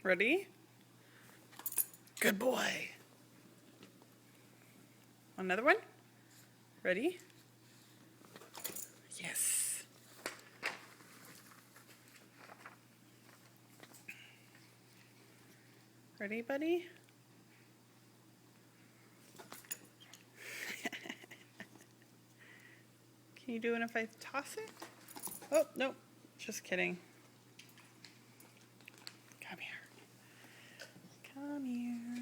Ready? Good boy. Another one? Ready? Yes. Ready, buddy? Can you do it if I toss it? Oh, nope. Just kidding. Come here. Come here.